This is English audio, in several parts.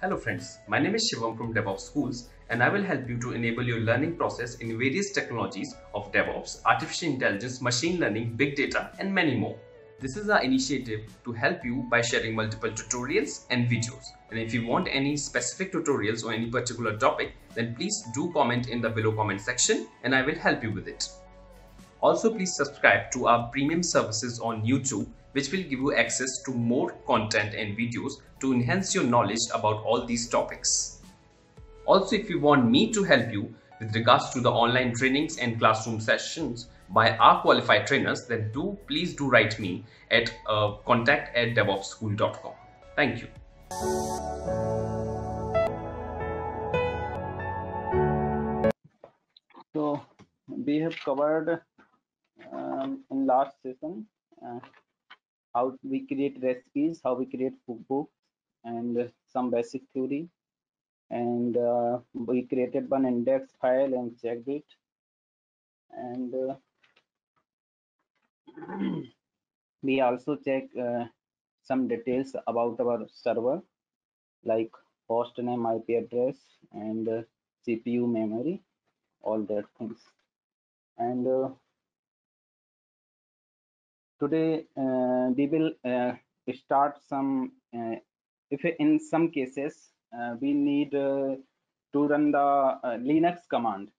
Hello friends, my name is Shivam from DevOps Schools and I will help you to enable your learning process in various technologies of DevOps, artificial intelligence, machine learning, big data and many more. This is our initiative to help you by sharing multiple tutorials and videos. And if you want any specific tutorials or any particular topic, then please do comment in the below comment section and I will help you with it. Also, please subscribe to our premium services on YouTube, which will give you access to more content and videos to enhance your knowledge about all these topics. Also, if you want me to help you with regards to the online trainings and classroom sessions by our qualified trainers, then please do write me at contact@devopsschool.com. Thank you. So we have covered in last session how we create recipes, how we create cookbooks, and some basic theory. And we created one index file and checked it. And we also check some details about our server, like host name, IP address, and CPU memory, all that things. And today we will start some if in some cases we need to run the linux command.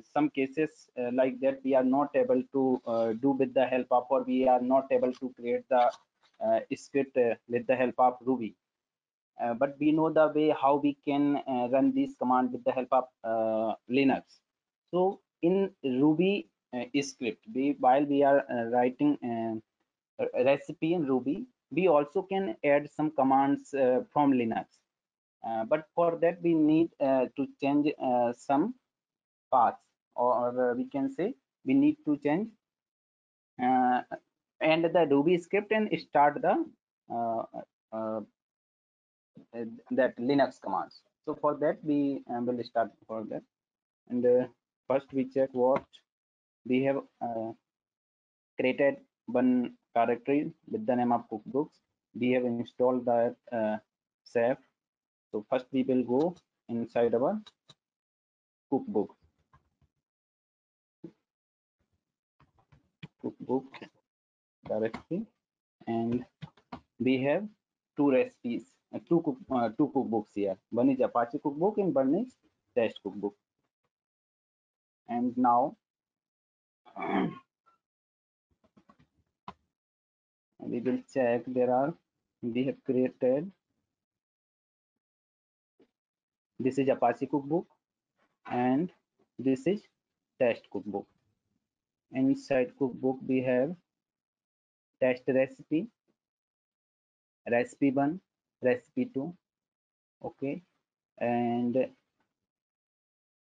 Some cases like that we are not able to do with the help of, or we are not able to create the script with the help of ruby, but we know the way how we can run this command with the help of linux. So in ruby script, while we are writing recipe in ruby, we also can add some commands from linux, but for that we need to change some paths, or we can say we need to change end the ruby script and start the uh, uh, that linux commands. So for that we will start for that. And first we check what we have created one directory with the name of cookbooks. We have installed that SAF. So first we will go inside our cookbook directory, and we have two recipes, two cookbooks here. One is Apache cookbook and one is test cookbook. And now we will check we have created, this is Apache cookbook and this is test cookbook. Inside cookbook we have test recipe, recipe 1, recipe 2. Okay, and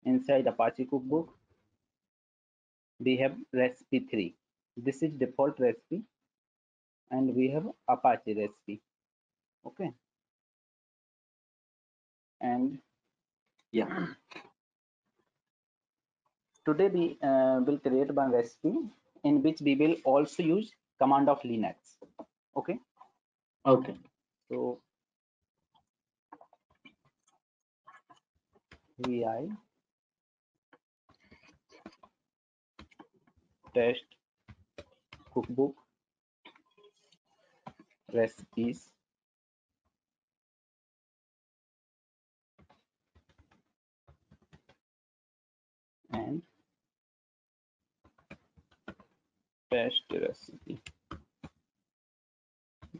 inside Apache cookbook we have recipe 3. This is default recipe, and we have Apache recipe. Okay, and yeah, today we will create one recipe in which we will also use command of linux. Okay, so vi test cookbook recipes, and test recipe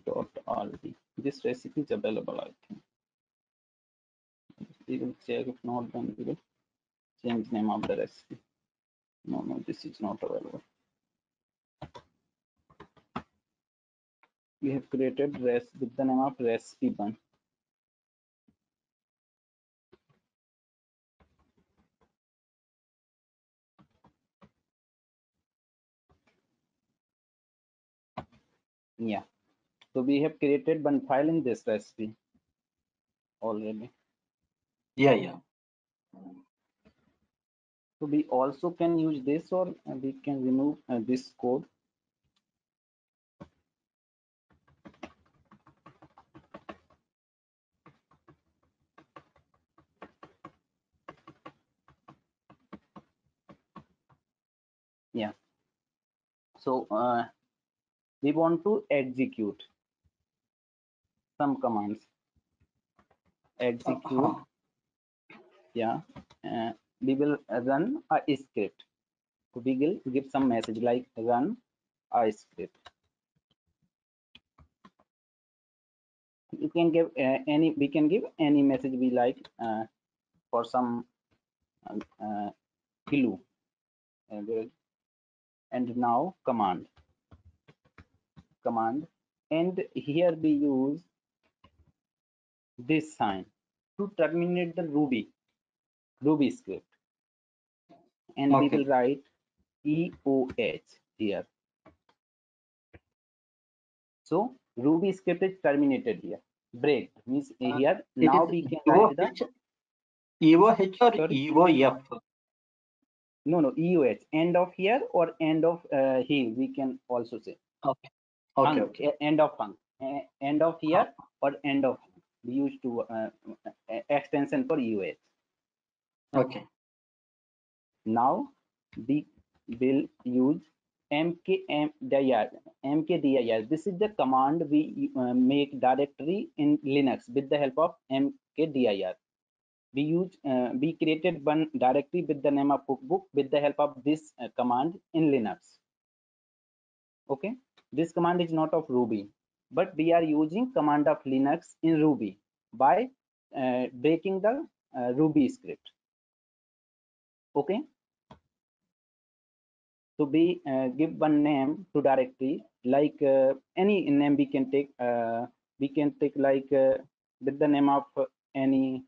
.rb. This recipe is available, I think. We will check. If not, then we will change name of the recipe. No, this is not available. We have created with the name of recipe 1. Yeah, so we have created one file in this recipe already. Yeah. So we also can use this, or we can remove this code. Yeah. So we want to execute some commands. Execute. Yeah. We will run a script. We will give some message like run a script. You can give we can give any message we like for some clue. And now command, and here we use this sign to terminate the Ruby script, and we will write EOH here. So Ruby script is terminated here. Break means here now we can write the EOH or sorry? EOF? No, EOH, end of here or end of here, we can also say. Okay. End of func. End of here or end of. We use to extension for EOH. Okay. Now we will use mkdir. This is the command we make directory in Linux with the help of mkdir. We created one directory with the name of cookbook with the help of this command in Linux. Okay, this command is not of Ruby, but we are using command of Linux in Ruby by breaking the Ruby script. Okay, so we give one name to directory, like any name we can take. We can take like with the name of any,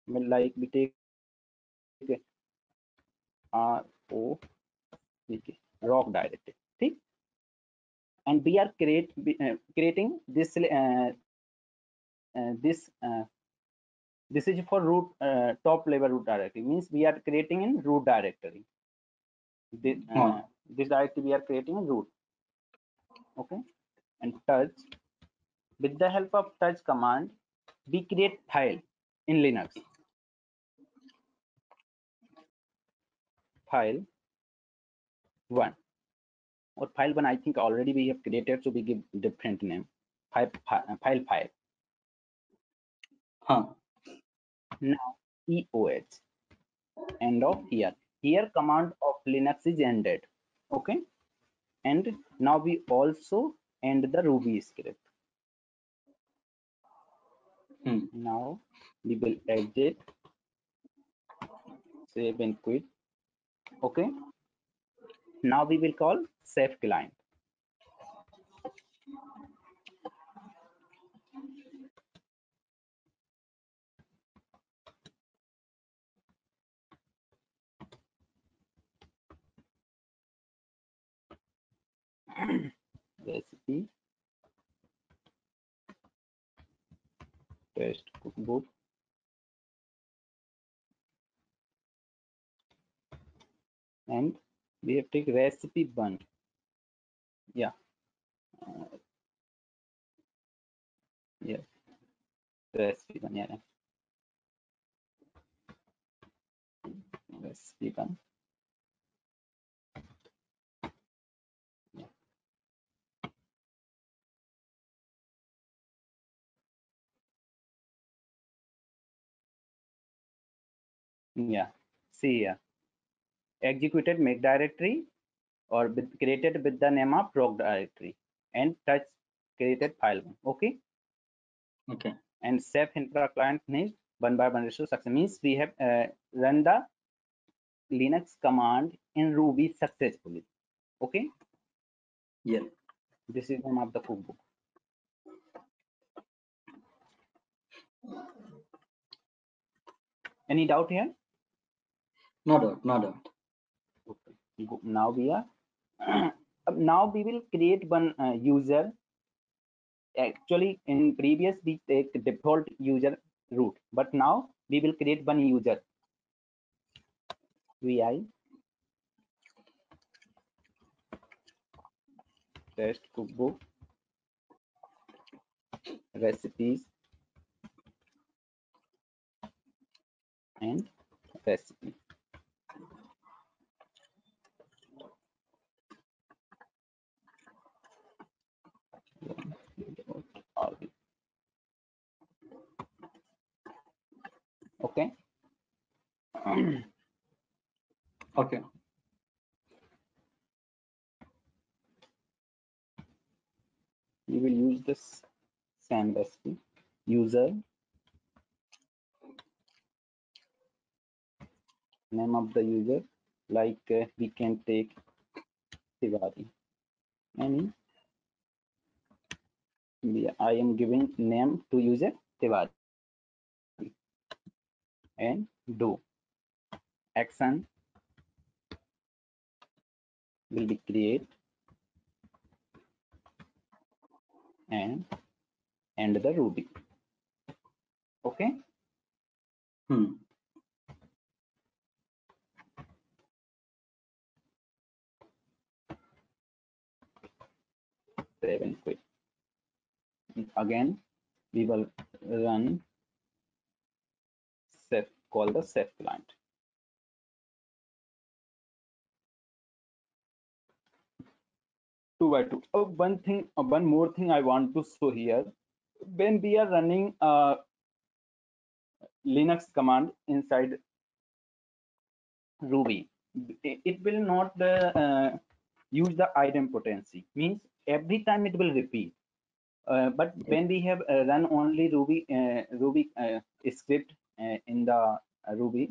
like we take rock directory. See? And we are creating this this is for root top level root directory, means we are creating in root directory. This directory we are creating in root. Okay, and touch, with the help of touch command we create file in Linux. File 1 or file 1, I think already we have created, so we give different name. File 5. Now EOH, end of here command of Linux is ended. Okay, and now we also end the Ruby script. Now we will exit, save and quit. Okay, now we will call safe client. Recipe test cookbook, and we have take recipe 1. Yeah, yes, recipe 1. Yeah, recipe 1. Yeah, see here, executed make directory or created with the name of proc directory, and touch created file 1. Okay, and safe infra client means 1 by 1 resource success, means we have run the Linux command in Ruby successfully. Okay, Yeah, this is the name of the cookbook. Any doubt here? No doubt. Okay, now we are now we will create one user. Actually in previous we take default user root, but now we will create one user. Vi test cookbook recipes and recipe. Okay. We will use this same recipe. User, name of the user, like we can take Tiwari. And I am giving name to user Tiwari. And do action will be create and end the Ruby. Okay. Hmm. Save and quit. Again, we will run Ceph, call the Ceph client. Two by two. Oh, one more thing I want to show here. When we are running Linux command inside Ruby, it will not use the idempotency. Means every time it will repeat. But when we have run only Ruby script in the Ruby,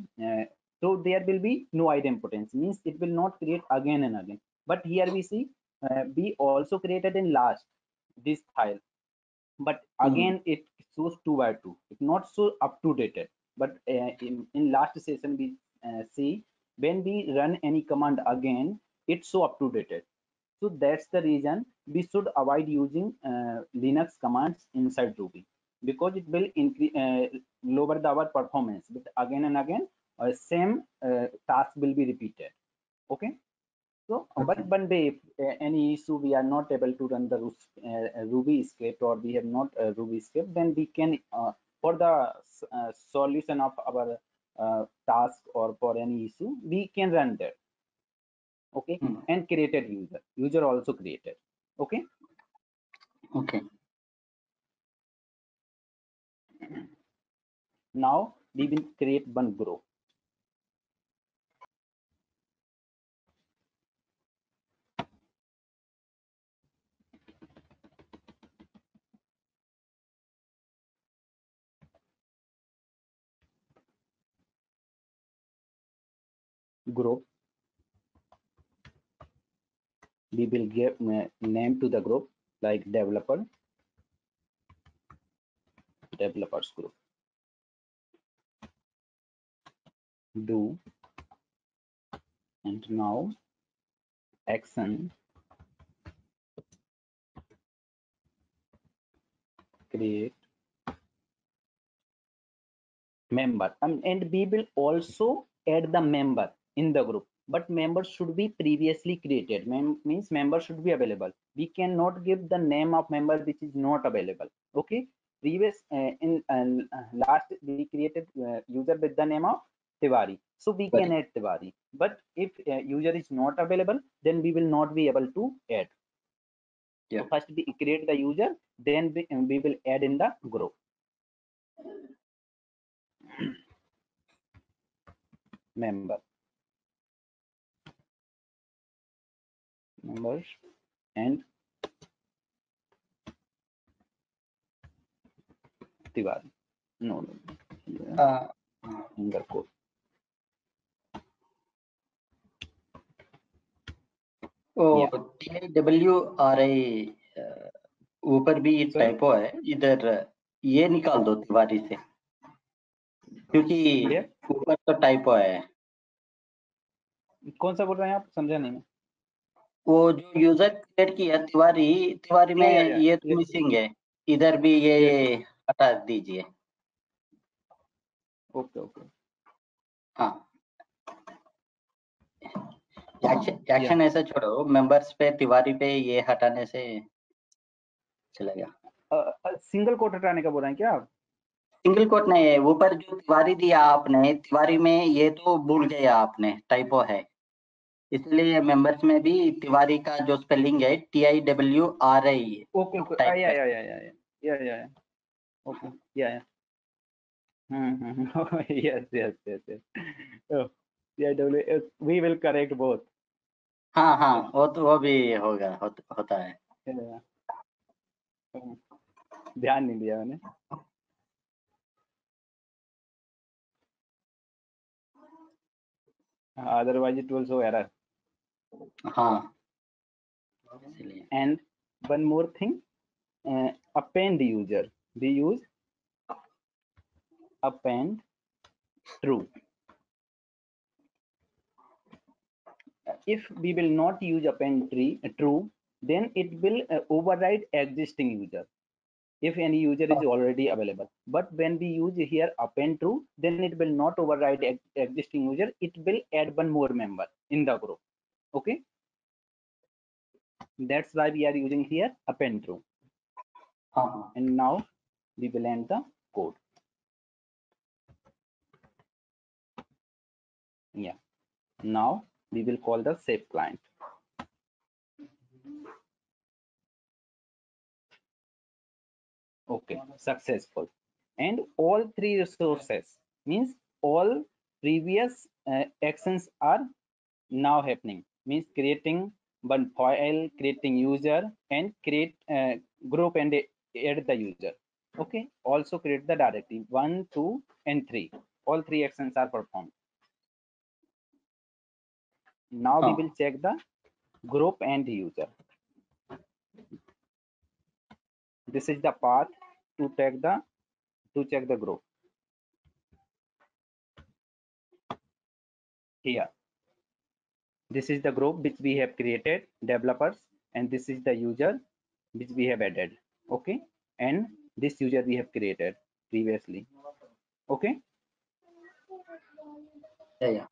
so there will be no idempotency. Means it will not create again and again. But here we see we also created in last this file, but again it shows 2 by 2. It's not so up to date. But in last session we see when we run any command again, it's so up to date. So that's the reason we should avoid using Linux commands inside Ruby, because it will increase lower our performance. But again and again, same task will be repeated. Okay. So, but one day, if any issue we are not able to run the Ruby script, or we have not Ruby script, then we can for the solution of our task or for any issue, we can run that. Okay. And created user also created. Okay. Okay. Now we will create one group. Group. We will give name to the group like developers group. Do, and now action create member, and we will also add the member in the group, but members should be previously created. Means member should be available. We cannot give the name of member which is not available. Okay. Previous in last we created user with the name of Tiwari, so we can add Tiwari. But if user is not available, then we will not be able to add. So first we create the user, then we will add in the group. Members and Tiwari. No. Finger code. TIWRI ऊपर भी typo है, इधर ये निकाल दो तिवारी से, क्योंकि ऊपर तो टाइपो है। कौन सा बोल रहे हैं आप? समझा नहीं मैं। वो जो यूजर क्रिएट किया तिवारी में ये तो मिसिंग है, इधर भी ये हटा दीजिए। ओके। हाँ, एक्शन ऐसा छोड़ो, मेंबर्स पे तिवारी पे ये हटाने से चलेगा। सिंगल कोट हटाने का बोल रहे हैं क्या आप? सिंगल कोट नहीं है, ऊपर जो तिवारी दिया आपने, तिवारी में ये तो भूल गया आपने, टाइपो है, इसलिए मेंबर्स में भी तिवारी का जो स्पेलिंग है TIWRI। ओके। या okay. Yes, yes, yes, yes. Oh, CIW, we will correct both. हाँ हाँ, वो भी होगा, होता है। Yeah. ध्यान नहीं दिया मैंने। Otherwise it will show error. हाँ, And one more thing, append user. We use append true. If we will not use append true, then it will override existing user if any user is already available. But when we use here append true, then it will not override existing user. It will add one more member in the group. Okay, that's why we are using here append true. And now we will end the code. Yeah, now we will call the save client. Okay, successful. And all three resources means all previous actions are now happening, means creating one file, creating user, and create group and add the user. Okay, also create the directory 1, 2, and 3. All three actions are performed. Now we will check the group and user. This is the path to check the group. Here, this is the group which we have created, developers, and this is the user which we have added. Okay, and this user we have created previously. Okay. Yeah.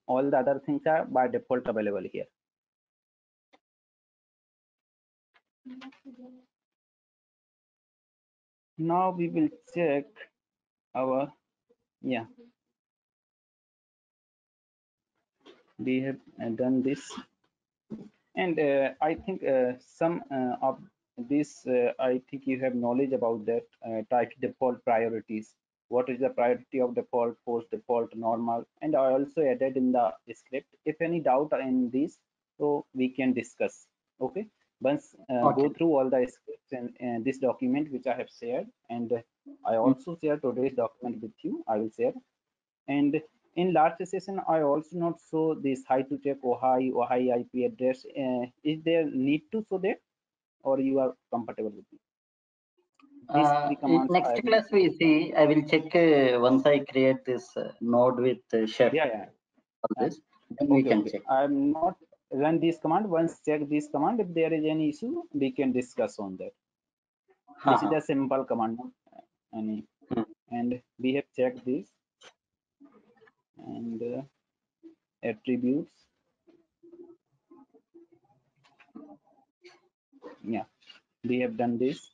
All the other things are by default available here. Now we will check our, yeah, we have done this, and I think some of this I think you have knowledge about that type default priorities. What is the priority of default, post default, normal, and I also added in the script. If any doubt in this, so we can discuss. Okay, once go through all the scripts and this document which I have shared, and I also share today's document with you. I will share, and in last session I also not show this how to check OHI IP address. Is there need to show that, or you are comfortable with it? These three commands. Next class we see. I will check once I create this node with chef. Yeah. This, then we can check. I'm not run this command. Once check this command. If there is any issue, we can discuss on that. This is a simple command. And we have checked this and attributes. Yeah, we have done this.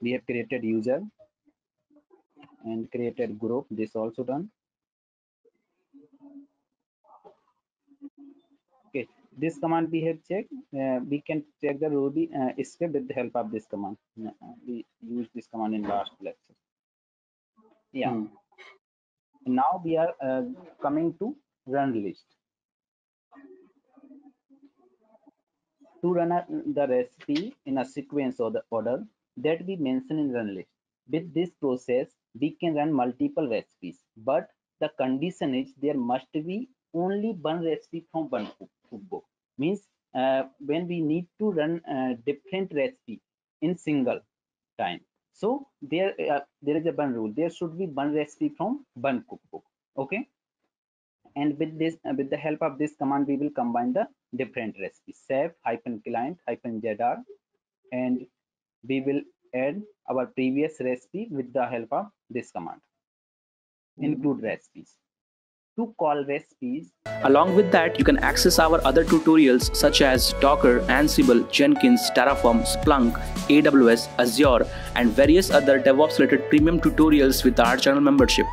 We have created user and created group. This also done. Okay, this command we have checked. We can check the Ruby script with the help of this command. We used this command in last lecture. Yeah. Now we are coming to run list. To run the recipe in a sequence or the order that we mention in run list. With this process, we can run multiple recipes, but the condition is there must be only one recipe from one cookbook. Means when we need to run different recipe in single time. So there is a one rule. There should be one recipe from one cookbook. Okay. And with this, with the help of this command, we will combine the different recipes. Save -client -jar, and we will add our previous recipe with the help of this command. Include recipes. To call recipes. Along with that, you can access our other tutorials such as Docker, Ansible, Jenkins, Terraform, Splunk, AWS, Azure, and various other DevOps related premium tutorials with our channel membership.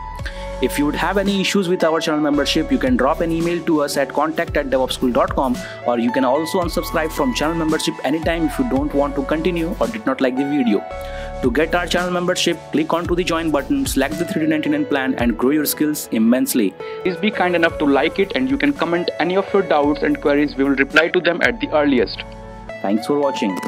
If you would have any issues with our channel membership, you can drop an email to us at contact@devopsschool.com, or you can also unsubscribe from channel membership anytime if you don't want to continue or did not like the video. To get our channel membership, click onto the join button, select the 3D99 plan and grow your skills immensely. Please be kind enough to like it, and you can comment any of your doubts and queries. We will reply to them at the earliest. Thanks for watching.